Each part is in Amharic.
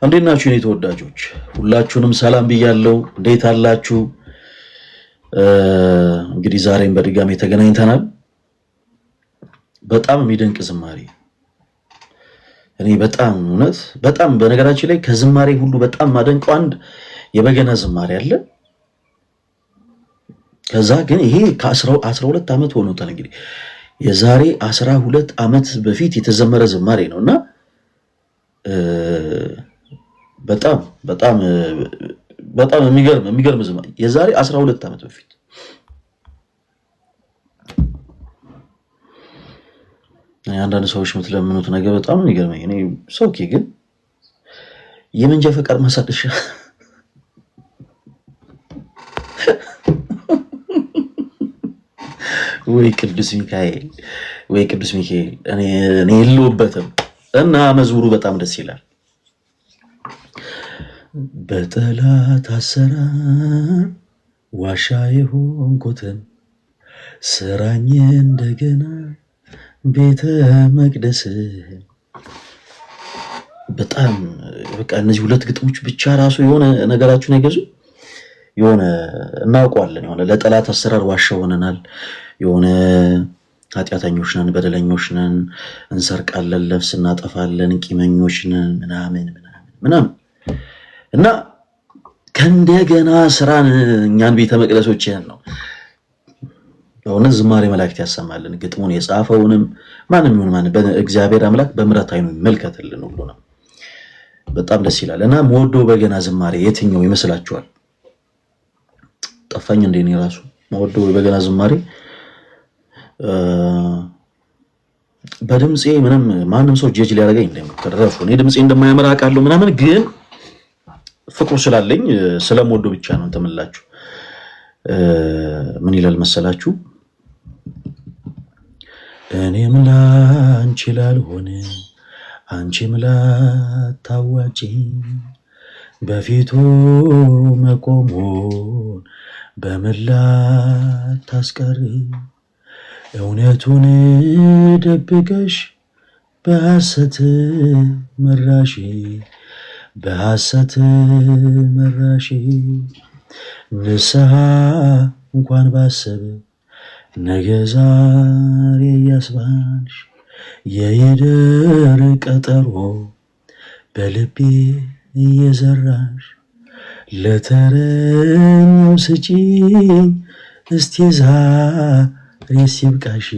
እንዴት ናችሁ የኔ ተወዳጆች? ሁላችሁንም ሰላም ብያለሁ። እንዴት አላችሁ? እንግዲህ ዛሬም በድጋሚ ተገናኝተናል። በጣም የሚደንቅ ዝማሬ እኔ በጣም በነገራችን ላይ ከዝማሬ ሁሉ በጣም ማደንቀው አንድ የበገና ዝማሬ አለ። ከዛ ግን ይሄ ከ12 ዓመት ሆኖታል። እንግዲህ የዛሬ 12 ዓመት በፊት የተዘመረ ዝማሬ ነውና በጣም የሚገርም ዝማሬ የዛሬ 12 ዓመት በፊት አንዳንድ ሰዎች የምትለምኑት ነገር በጣም የሚገርመኝ እኔ ሶኪ ግን የመንጃ ፈቃድ ማሳደሻ ወይ ቅዱስ ሚካኤል እኔ የለሁበትም እና መዝሙሩ በጣም ደስ ይላል። በጠላት አሰራር ዋሻ የሆንኩትን ስራኝ እንደገና ቤተ መቅደስ በጣም በቃ እነዚህ ሁለት ግጥሞች ብቻ ራሱ የሆነ ነገራችሁን አይገዙ የሆነ እናውቀዋለን። የሆነ ለጠላት አሰራር ዋሻ ሆነናል፣ የሆነ ኃጢአተኞች ነን፣ በደለኞች ነን፣ እንሰርቃለን፣ ለብስ እናጠፋለን፣ ቂመኞች ነን ምናምን እና ከእንደገና ስራን እኛን ቤተ መቅደሶች ነው የሆነ ዝማሬ መላእክት ያሰማልን። ግጥሙን የጻፈውንም ማንም በእግዚአብሔር አምላክ በምሕረት ዓይኑ ይመልከትልን ብሎ ነው። በጣም ደስ ይላል። እና መወደው በገና ዝማሬ የትኛው ይመስላችኋል? ጠፋኝ እንደ እኔ ራሱ መወደው በገና ዝማሬ በድምጼ ምንም ማንም ሰው ጀጅ ሊያደርገኝ እንደማይተረፉ እኔ ድምጼ እንደማያምር አውቃለሁ ምናምን፣ ግን ፍቅሩ ስላለኝ ስለምወደው ብቻ ነው ተመላችሁ። ምን ይላል መሰላችሁ? እኔም ላንቺ ላልሆነ አንቺም ላታዋጪ በፊቱ መቆሙን በመላ ታስቀሪ እውነቱን ደብቀሽ በሐሰት መራሽ ንስሐ እንኳን ባሰብ ነገ ዛሬ ያስባልሽ የይደር ቀጠሮ በልቤ እየዘራሽ ለተረኛው ስጪኝ እስቲ ዛሬ ሲብቃሽ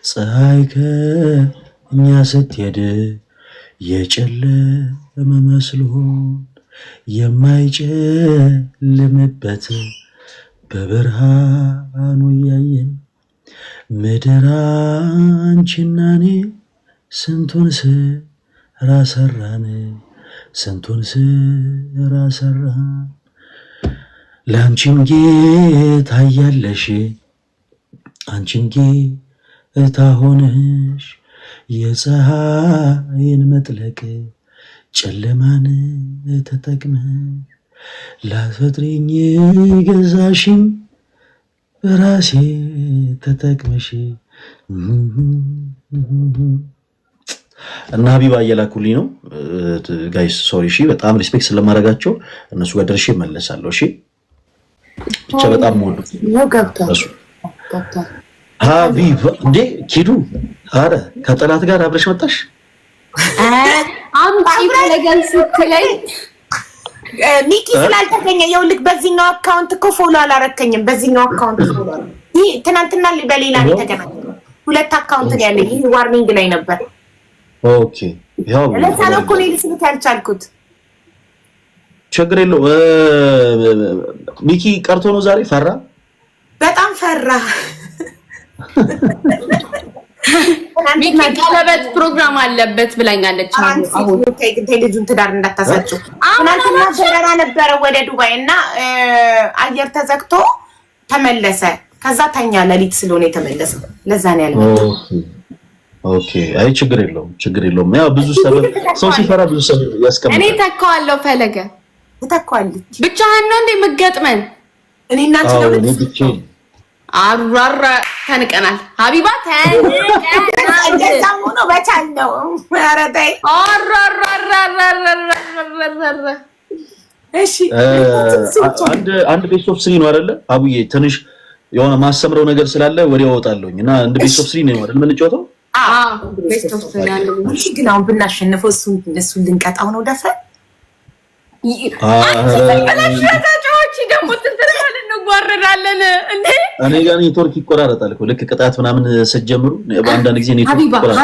ፀሐይ ከእኛ ስትሄድ የጨለመ መስሎን የማይጨልምበት በብርሃኑ እያየን ምድር አንቺና እኔ ስንቱን ስራ ሰራን ለአንቺም ጌታ እያለሽ አንቺም ጌታ ሆነሽ የፀሐይን መጥለቅ ጨለማን ተጠቅመሽ ላፈጥሪኝ ገዛሽኝ በራሴ ተጠቅመሽ እና ሀቢባ እየላኩልኝ ነው ጋይስ ሶሪ እሺ በጣም ሪስፔክት ስለማድረጋቸው እነሱ ጋር ደርሼ እመለሳለሁ እሺ ብቻ በጣም ሞዱ ነው ገብታሽ ሀቢባ እንዴ ኪዱ አረ ከጠላት ጋር አብረሽ መጣሽ አምጪ ፈለገን ስትለኝ ሚኪ ስላልተገኘ ይኸውልህ በዚህኛው አካውንት እኮ ፎሎ አላረከኝም በዚህኛው አካውንት ፎሎ ይሄ ትናንትና በሌላ ነው የተገናኘው ሁለት አካውንት ላይ ያለኝ ይሄ ዋርኒንግ ላይ ነበር ኦኬ ያው ለሳለው እኮ ነው ልስልክ ያልቻልኩት ችግር የለው ሚኪ ቀርቶ ነው ዛሬ ፈራ በጣም ፈራ ሚኪ ቀለበት ፕሮግራም አለበት ብላኛለች አሁን ልጁን ትዳር እንዳታሳጩ ትናንትና በረራ ነበረ ወደ ዱባይ እና አየር ተዘግቶ ተመለሰ ከዛ ተኛ ለሊት ስለሆነ የተመለሰ ለዛ ነው ያልመጣው ኦኬ አይ ችግር የለውም ያው ብዙ ሰው ሲፈራ ብዙ ሰው ያስቀምጣል እኔ ተካዋለሁ ፈለገ ተካዋለች ብቻህን ነው እንዴ መገጥመን እኔ እና አንቺ ነው አራራ ተንቀናል ሀቢባ ተንቀናል እንደዛም ሆኖ በቻል ነው። ኧረ ተይ። እሺ አንድ ቤስት ኦፍ 3 ነው አይደለ አቡዬ? ትንሽ የሆነ ማሰምረው ነገር ስላለ ወዲያው እወጣለሁኝ እና አንድ ቤስት ኦፍ 3 ነው አይደል የምንጫወተው? ቤስት ኦፍ 3 ያለው ግን አሁን ብናሸንፈው እሱን ልንቀጣው ነው ደፍረን ደግሞ ትንተራለን እንጓረዳለን እንዴ? እኔ ጋር ኔትወርክ ይቆራረጣል እኮ ልክ ቅጣት ምናምን ስትጀምሩ በአንዳንድ ጊዜ ኔትወርክ ይቆራረጣል።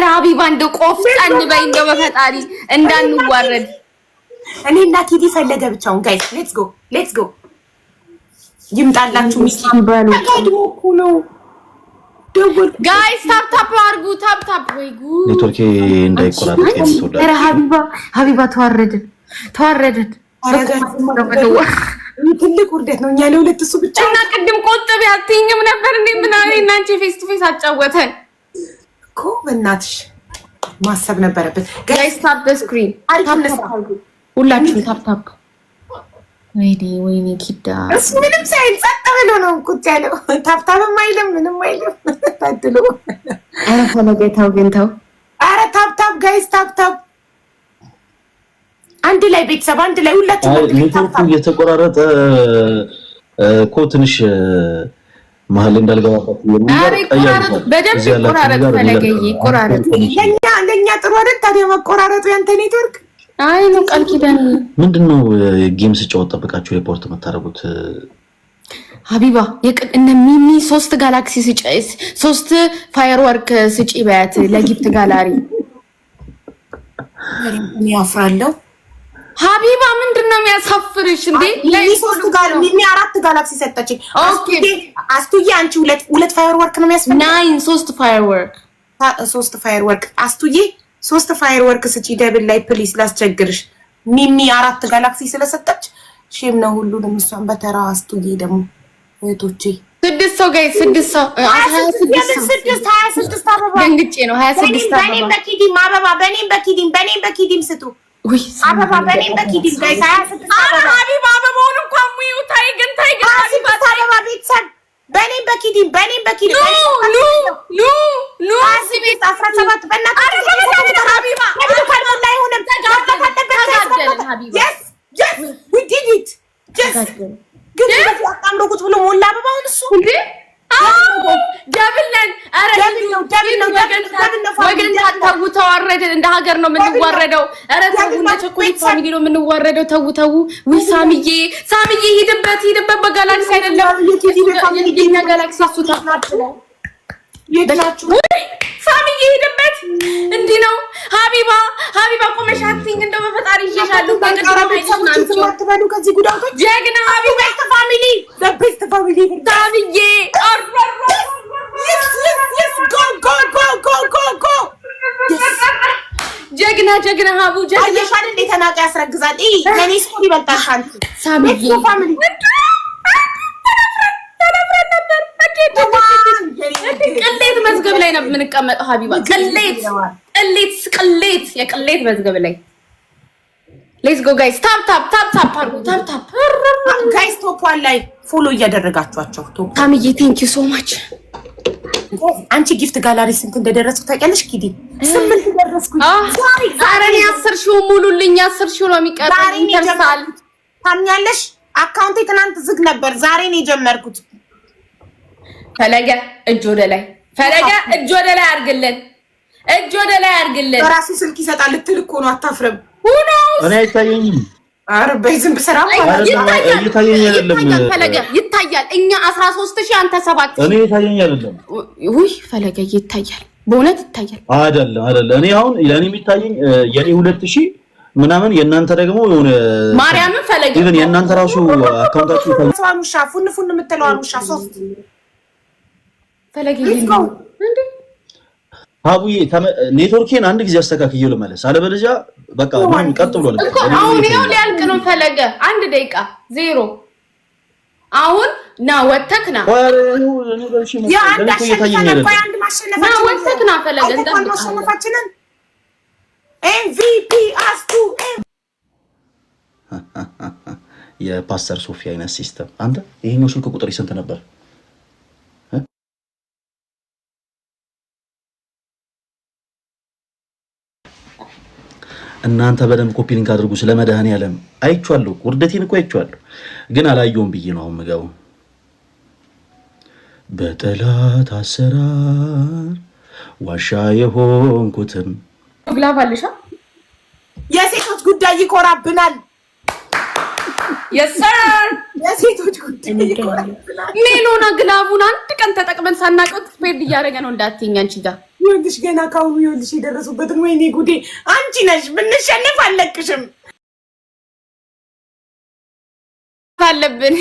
ሀቢባ እንደው ቆፍጠን በይ እንደው በፈጣሪ እንዳንዋረድ። እኔ እና ቲዲ ፈለገ ብቻውን ጋይስ ሌትስ ጎ ይምጣላችሁ። ሚስኪን ባሉ ታዲሞ እኮ ነው ደውል ጋይስ ታፕ አርጉ ታፕ ወይ ጉድ ኔትወርክ እንዳይቆራረጥ የምትወዳ ሀቢባ ተዋረድን ትልቅ ውርደት ነው። እኛ ለሁለት እሱ ብቻ እና ቅድም ቆጥብ ያትኝም ነበር እንዴ? ምን አለ እናንቺ ፌስ ቱ ፌስ አጫወተን እኮ በእናትሽ ማሰብ ነበረበት። ጋይስ ታፕ ዘ ስክሪን ሁላችሁም ታፕ። ወይኔ ኪዳ እሱ ምንም ሳይል ጸጥ ብሎ ነው ቁጭ ያለው። ታፕታብም አይልም ምንም አይልም። ታድሎ ኧረ ፈለገ ተው ግን ተው። ኧረ ታፕ ጋይስ ታፕ አንድ ላይ ቤተሰብ አንድ ላይ ሁላችሁም ኔትወርኩ እየተቆራረጠ እኮ ትንሽ መሀል እንዳልገባባት በደንብ ይቆራረጥ ፈለገ ይቆራረጥ። ለኛ ጥሩ አይደል ታዲያ መቆራረጡ ያንተ ኔትወርክ? አይ ነው ቃል ኪዳን ምንድነው ጌም ስጫወት ጠብቃችሁ ሪፖርት የምታደርጉት? ሀቢባ እነ ሚሚ 3 ጋላክሲ ስጪ 3 ፋየርወርክ ስጪ በያት ለጊፍት ጋላሪ። እኔ አፍራለሁ ሀቢባ ምንድነው የሚያሳፍርሽ እንዴ? ሚሚ 4 ጋላክሲ ሰጠችኝ። አስቱዬ አንቺ 2 ፋየርወርክ ነው የሚያስፈልግ። 3 ፋየርወርክ አስቱዬ 3 ፋየርወርክ ስጪ ደብል ላይ ፕሊስ ላስቸግርሽ። ሚሚ 4 ጋላክሲ ስለሰጠች ሼም ነው ሁሉንም እሷን በተራ አስቱዬ ደግሞ እህቶቼ 6 ሰው ጋይ 6 ሰው 26 አበባ ደንግጬ ነው 26 አበባ በኔም በኪዲም አበባ በኔም በኪዲም ስጡ አበባ በኔም በኪዲም ጋይ 26 አበባ ሀቢባ አበባውን እንኳን ሙዩ ታይ ግን ሀቢባ አበባ ቤተሰብ በኔም በኪዲም ኑ አስቤት 17 በእናትህ ሀቢባ ካልሞላ አይሆንም። ተጋደልን ሀቢባ yes we did it just ግን አጣምሮኩት ብሎ ሞላ አበባውን እሱ እንዴ ደብልን አረ ደብል ነው ወገን ታው ተዋረደን። እንደ ሀገር ነው የምንዋረደው። አረ ተው እንደ ቸኮሌት ፋሚሊ ነው የምንዋረደው። ተው ወይ ሳሚዬ ሂድበት በጋላክሲ አይደለም የኛ ጋላክሲ እሱ ታፍናችሁ የድላችሁ ሳሚዬ ሂድበት። እንዲህ ነው ሀቢባ ቆመሽ አትይኝ እንደው በፈጣሪ ይዤሻለሁ። ተቀጥራችሁ ከዚህ ጉዳቶች ጀግና ሀቢባ ፋሚሊ the best family ሳሚዬ go ጀግና ሀቡ አየሻል እንዴ ተናቀ ያስረግዛል። ለኔ ስኮር ይበልጣል ካንቺ ሳሚዬ ፋሚሊ ቅሌት መዝገብ ላይ ነው የምንቀመጠው ሀቢባ። ቅሌት የቅሌት መዝገብ ላይ ሌትስ ጎ ጋይስ ታፕ አድርጉ ታፕ ጋይስ። ቶፕ ዋን ላይ ፎሎ እያደረጋችኋቸው ቶፕ ታምዬ ቴንክ ዩ ሶ ማች። አንቺ ጊፍት ጋላሪ ስንት እንደደረስኩ ታውቂያለሽ? ኪዲ 8 ደረስኩኝ። ዛሬ 10 ሺው ሙሉልኝ። 10 ሺው ነው የሚቀርብ ይተርሳል። ታምኛለሽ? አካውንቴ ትናንት ዝግ ነበር። ዛሬ ነው የጀመርኩት። ፈለገ እጅ ወደ ላይ አድርግልን። በራሱ ስልክ ይሰጣል ልትል እኮ ነው። አታፍርም? እኔ አይታየኝም። ኧረ በይዝም በሰራ ይታየኝ አይደለም ፈለገ ይታያል። እኛ 13000 አንተ 7000 እኔ ይታየኝ አይደለም። ውይ ፈለገ ይታያል፣ በእውነት ይታያል። አይደለም እኔ አሁን ለኔ የሚታየኝ የኔ 2000 ምናምን የእናንተ ደግሞ የሆነ ማርያምን ፈለገ ኢቭን የእናንተ ራሱ አካውንታችሁ ተዋኑሻ ፉን የምትለው አኑሻ 3 ፈለገ እንዴ ሀቡዬ ኔትወርኬን አንድ ጊዜ አስተካክዬ ልመለስ፣ አለበለዚያ በቃ ማን ቀጥ ብሎ እኮ አሁን ይኸው ሊያልቅ ነው። ፈለገ 1 ደቂቃ 0 አሁን ና ወተክና አንድ ማሸነፋችንን ፈለገ ማሸነፋችንን MVP አስቱ የፓስተር ሶፊ አይነት ሲስተም። አንተ ይሄኛው ስልክ ቁጥር ስንት ነበር? እናንተ በደንብ ኮፒ ሊንክ አድርጉ። ስለ መድኃኒዓለም አይቼዋለሁ፣ ውርደቴን እኮ አይቼዋለሁ፣ ግን አላየውም ብዬ ነው አሁን የምገባው። በጠላት አሰራር ዋሻ የሆንኩትን ግላብ አለሻ። የሴቶች ጉዳይ ይኮራብናል። የሰር የሴቶች ጉዳይ ይኮራብናል። ሜሎና ግላቡን አንድ ቀን ተጠቅመን ሳናቀው ስፔድ እያደረገ ነው እንዳትይኝ አንቺ ጋር ይኸውልሽ ገና ካሁኑ ይኸውልሽ የደረሱበትን ወይኔ ጉዴ አንቺ ነሽ ብንሸነፍ አለቅሽም አለብን